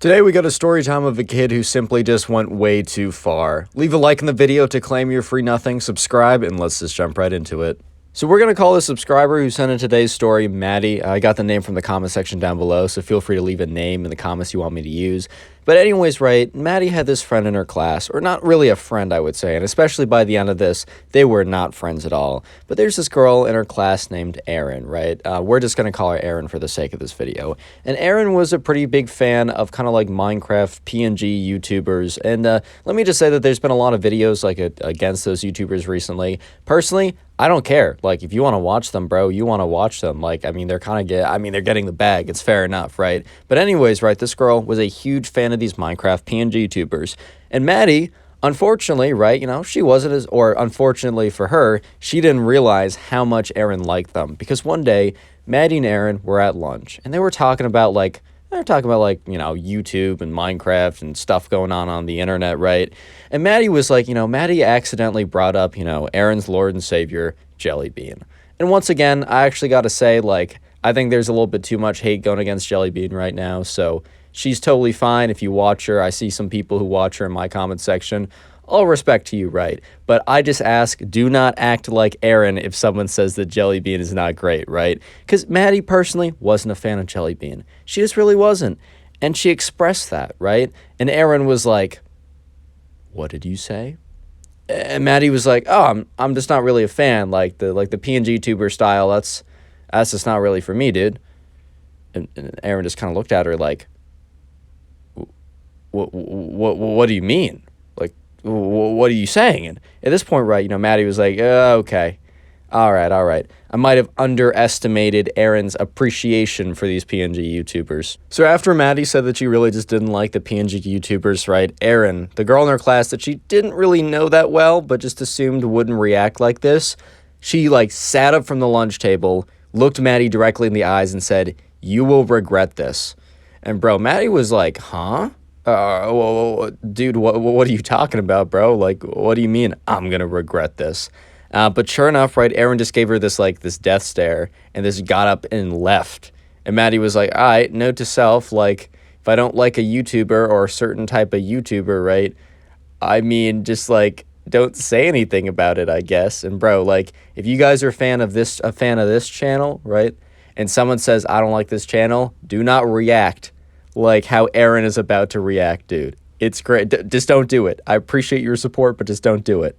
Today we got a story time of a kid who simply just went way too far. Leave a like in the video to claim your free nothing, subscribe, and let's just jump right into it. So we're going to call the subscriber who sent in today's story Maddie. I got the name from the comment section down below, so feel free to leave a name in the comments you want me to use. But anyways, right, Maddie had this friend in her class, or not really a friend, I would say, and especially by the end of this, they were not friends at all. But there's this girl in her class named Erin, right? We're just going to call her Erin for the sake of this video. And Erin was a pretty big fan of kind of like Minecraft PNG YouTubers, and let me just say that there's been a lot of videos like against those YouTubers recently. Personally, I don't care. Like, if you want to watch them, bro, you want to watch them. Like, I mean, they're they're getting the bag. It's fair enough, right? But anyways, right, this girl was a huge fan of these Minecraft PNG YouTubers. And Maddie, unfortunately, right, she wasn't or unfortunately for her, she didn't realize how much Erin liked them. Because one day, Maddie and Erin were at lunch, and they were talking about, YouTube and Minecraft and stuff going on the internet, right? And Maddie was like, Maddie accidentally brought up, Erin's Lord and Savior, JellyBean. And once again, I actually got to say, I think there's a little bit too much hate going against JellyBean right now, so she's totally fine if you watch her. I see some people who watch her in my comment section. All respect to you, right? But I just ask, do not act like Erin if someone says that JellyBean is not great, right? Because Maddie personally wasn't a fan of JellyBean. She just really wasn't. And she expressed that, right? And Erin was like, what did you say? And Maddie was like, oh, I'm just not really a fan. Like the PNG tuber style, that's just not really for me, dude. And Erin just kind of looked at her like, what do you mean? What are you saying? And at this point, right, Maddie was like, okay, all right. I might have underestimated Erin's appreciation for these PNG YouTubers. So after Maddie said that she really just didn't like the PNG YouTubers, right, Erin, the girl in her class that she didn't really know that well, but just assumed wouldn't react like this, she sat up from the lunch table, looked Maddie directly in the eyes and said, "You will regret this." And bro, Maddie was like, huh? Dude, what are you talking about, bro? What do you mean I'm gonna regret this? But sure enough, right, Erin just gave her this death stare and just got up and left. And Maddie was like, all right, note to self, if I don't like a YouTuber or a certain type of YouTuber, right, I mean, just don't say anything about it, I guess. And bro, if you guys are a fan of this channel, right, and someone says I don't like this channel, do not react like how Erin is about to react, dude. It's great. Just don't do it. I appreciate your support, but just don't do it.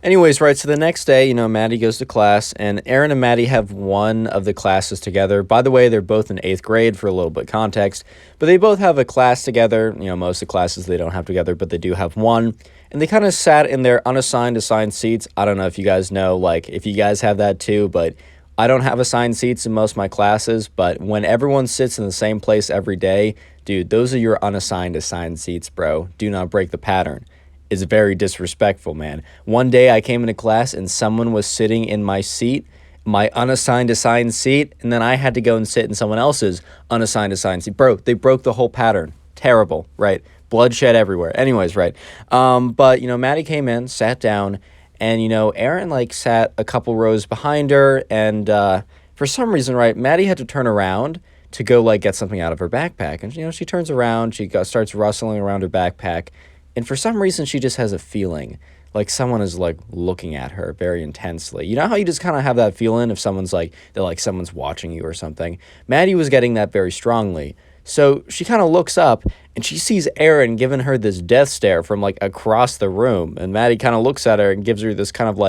Anyways, right, so the next day, Maddie goes to class, and Erin and Maddie have one of the classes together. By the way, they're both in 8th grade for a little bit of context, but they both have a class together. Most of the classes they don't have together, but they do have one. And they kind of sat in their unassigned assigned seats. I don't know if you guys know, if you guys have that too, but I don't have assigned seats in most of my classes, but when everyone sits in the same place every day, dude, those are your assigned seats, bro. Do not break the pattern. It's very disrespectful, man. One day I came into class and someone was sitting in my seat, my unassigned assigned seat, and then I had to go and sit in someone else's unassigned seat. Bro, they broke the whole pattern. Terrible, right? Bloodshed everywhere. Anyways, right. But, Maddie came in, sat down, and, Erin, sat a couple rows behind her, and for some reason, right, Maddie had to turn around to go, get something out of her backpack. And, she turns around, she starts rustling around her backpack, and for some reason, she just has a feeling like someone is, looking at her very intensely. You know how you just kind of have that feeling if someone's, someone's watching you or something? Maddie was getting that very strongly. So she kind of looks up, and she sees Erin giving her this death stare from, across the room. And Maddie kind of looks at her and gives her this kind of,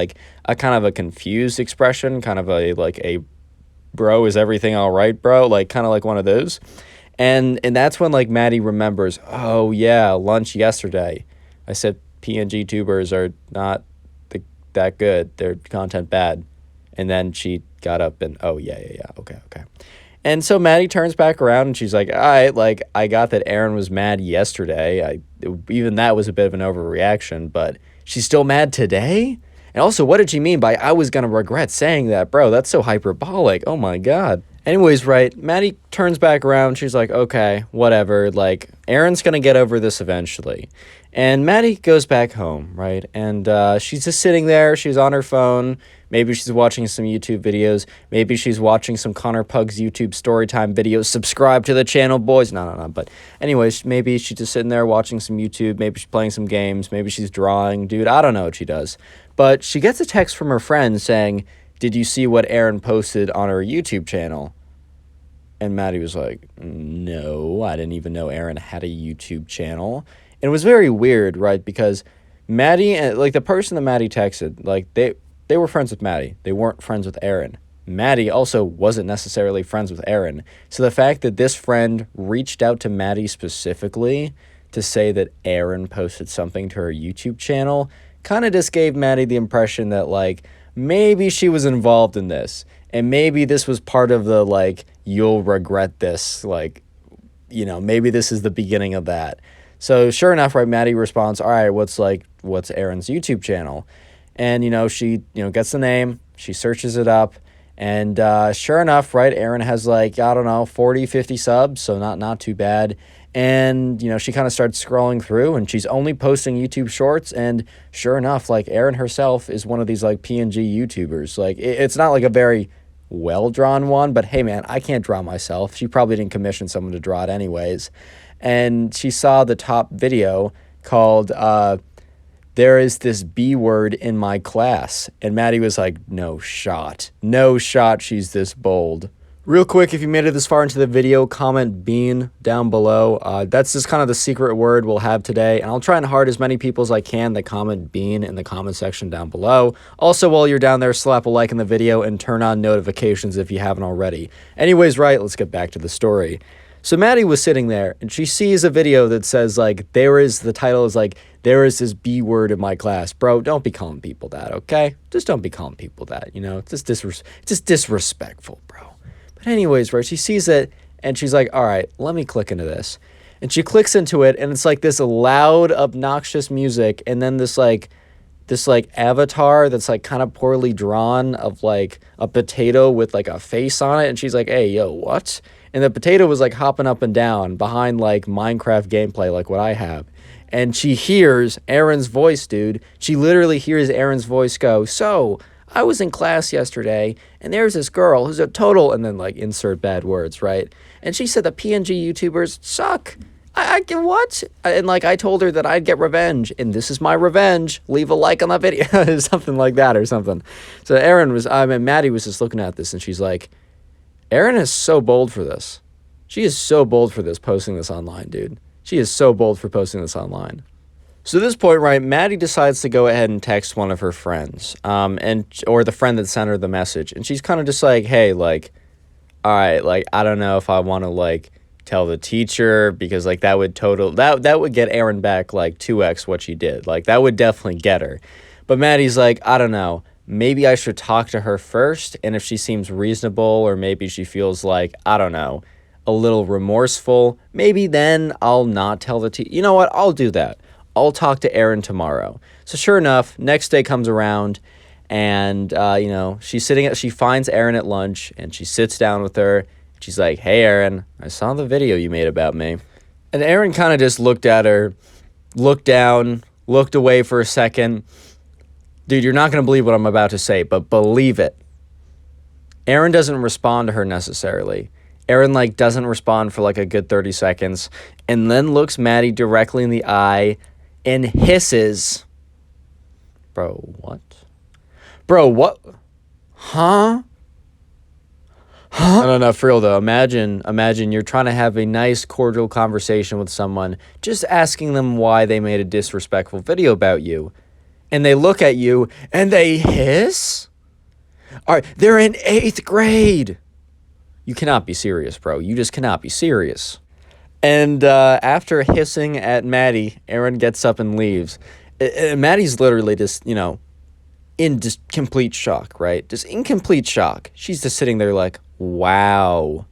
a confused expression, kind of a bro, is everything all right, bro? Kind of one of those. And that's when, Maddie remembers, oh, yeah, lunch yesterday. I said PNG tubers are not that good. Their content bad. And then she got up and, oh, yeah, okay. And so Maddie turns back around and she's like, all right, I got that Erin was mad yesterday. Even that was a bit of an overreaction, but she's still mad today? And also, what did she mean by I was going to regret saying that? Bro, that's so hyperbolic. Oh, my God. Anyways, right, Maddie turns back around. She's like, okay, whatever. Like, Aaron's going to get over this eventually. And Maddie goes back home, right? And she's just sitting there. She's on her phone. Maybe she's watching some YouTube videos. Maybe she's watching some Connor Pugs YouTube Storytime videos. Subscribe to the channel, boys. No. But anyways, maybe she's just sitting there watching some YouTube. Maybe she's playing some games. Maybe she's drawing. Dude, I don't know what she does. But she gets a text from her friend saying, did you see what Aaron posted on her YouTube channel? And Maddie was like, no, I didn't even know Aaron had a YouTube channel. And it was very weird, right? Because Maddie, like the person that Maddie texted, like they were friends with Maddie. They weren't friends with Aaron. Maddie also wasn't necessarily friends with Aaron. So the fact that this friend reached out to Maddie specifically to say that Aaron posted something to her YouTube channel kind of just gave Maddie the impression that, like, maybe she was involved in this. And maybe this was part of the, like, you'll regret this, like, you know, maybe this is the beginning of that. So sure enough, right, Maddie responds, all right, what's Aaron's YouTube channel? And, you know, she, you know, gets the name, she searches it up, and sure enough, right, Aaron has, like, I don't know, 40, 50 subs, so not too bad. And, you know, she kind of starts scrolling through, and she's only posting YouTube shorts, and sure enough, like, Erin herself is one of these, like, PNG YouTubers. Like, it's not, like, a very well-drawn one, but hey, man, I can't draw myself. She probably didn't commission someone to draw it anyways. And she saw the top video called, there is this B word in my class. And Maddie was like, no shot she's this bold. Real quick, if you made it this far into the video, comment bean down below. That's just kind of the secret word we'll have today. And I'll try and heart as many people as I can that comment bean in the comment section down below. Also, while you're down there, slap a like in the video and turn on notifications if you haven't already. Anyways, right, let's get back to the story. So Maddie was sitting there and she sees a video that says, like, the title is like, there is this B word in my class. Bro, don't be calling people that, okay? Just don't be calling people that, you know? It's just disrespectful, bro. But anyways, right, she sees it, and she's like, all right, let me click into this. And she clicks into it, and it's like this loud, obnoxious music, and then this avatar that's, like, kind of poorly drawn of, like, a potato with, like, a face on it, and she's like, hey, yo, what? And the potato was, like, hopping up and down behind, like, Minecraft gameplay like what I have. And she hears Aaron's voice, dude. She literally hears Aaron's voice go, so I was in class yesterday, and there's this girl who's a total, and then, like, insert bad words, right? And she said the PNG YouTubers suck. I get what? And, like, I told her that I'd get revenge, and this is my revenge. Leave a like on the video. Something like that or something. So Maddie was just looking at this, and she's like, Aaron is so bold for this. She is so bold for this, posting this online, dude. She is so bold for posting this online. So at this point, right, Maddie decides to go ahead and text one of her friends, or the friend that sent her the message. And she's kind of just like, hey, like, all right, like, I don't know if I want to, like, tell the teacher, because, like, that would get Aaron back, like, 2x what she did. Like, that would definitely get her. But Maddie's like, I don't know. Maybe I should talk to her first, and if she seems reasonable, or maybe she feels like, I don't know, a little remorseful, maybe then I'll not tell the teacher. You know what? I'll do that. I'll talk to Aaron tomorrow. So sure enough, next day comes around, and, you know, she finds Aaron at lunch, and she sits down with her. She's like, hey, Aaron, I saw the video you made about me. And Aaron kind of just looked at her, looked down, looked away for a second. Dude, you're not going to believe what I'm about to say, but believe it. Aaron doesn't respond to her necessarily. Aaron, like, doesn't respond for, like, a good 30 seconds, and then looks Maddie directly in the eye and hisses. Bro, what? Bro, what? Huh? No, for real, though. Imagine you're trying to have a nice, cordial conversation with someone, just asking them why they made a disrespectful video about you. And they look at you, and they hiss? All right, they're in 8th grade. You cannot be serious, bro. You just cannot be serious. And after hissing at Maddie, Aaron gets up and leaves. Maddie's literally just, you know, in just complete shock, right? Just in complete shock. She's just sitting there like, wow.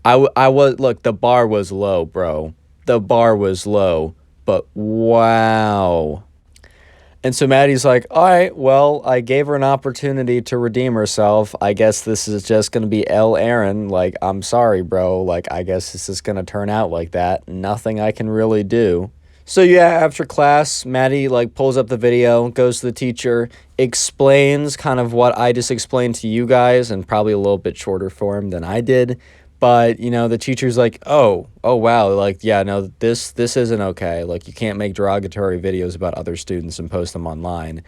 Look, the bar was low, bro. The bar was low, but wow. And so Maddie's like, all right, well, I gave her an opportunity to redeem herself. I guess this is just going to be L. Aaron. Like, I'm sorry, bro. Like, I guess this is going to turn out like that. Nothing I can really do. So yeah, after class, Maddie like pulls up the video, goes to the teacher, explains kind of what I just explained to you guys, and probably a little bit shorter form than I did. But you know, the teacher's like, oh wow, like yeah, no, this isn't okay. Like you can't make derogatory videos about other students and post them online.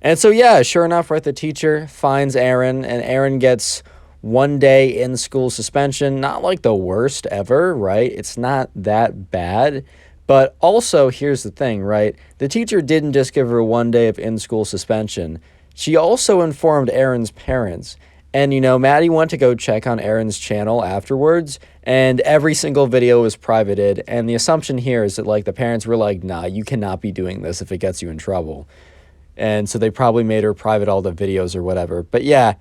And so yeah, sure enough, right, the teacher finds Aaron, and Aaron gets 1 day in school suspension. Not like the worst ever, right? It's not that bad. But also, here's the thing, right? The teacher didn't just give her 1 day of in-school suspension. She also informed Aaron's parents. And, you know, Maddie went to go check on Aaron's channel afterwards, and every single video was privated. And the assumption here is that, like, the parents were like, nah, you cannot be doing this if it gets you in trouble. And so they probably made her private all the videos or whatever. But yeah,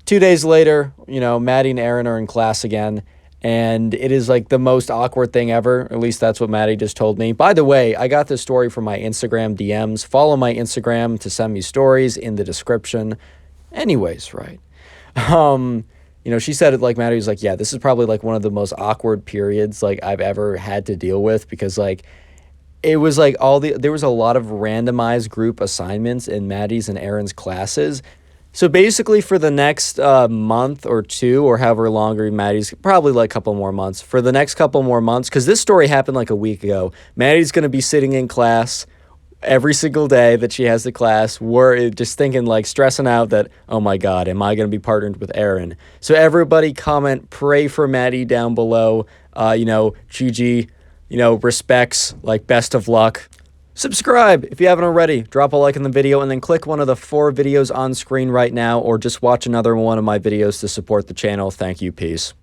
2 days later, you know, Maddie and Aaron are in class again. And it is like the most awkward thing ever. At least that's what Maddie just told me. By the way, I got this story from my Instagram DMs. Follow my Instagram to send me stories in the description. Anyways, right. You know, she said it like Maddie was like, yeah, this is probably like one of the most awkward periods like I've ever had to deal with, because like it was like there was a lot of randomized group assignments in Maddie's and Aaron's classes. So basically for the next month or two, or however longer, Maddie's probably like a couple more months, for the next couple more months, because this story happened like a week ago, Maddie's going to be sitting in class every single day that she has the class, we're just thinking, like, stressing out that, oh my God, am I going to be partnered with Aaron? So everybody comment, pray for Maddie down below, you know, GG, you know, respects, like, best of luck. Subscribe if you haven't already. Drop a like in the video and then click one of the 4 videos on screen right now, or just watch another one of my videos to support the channel. Thank you. Peace.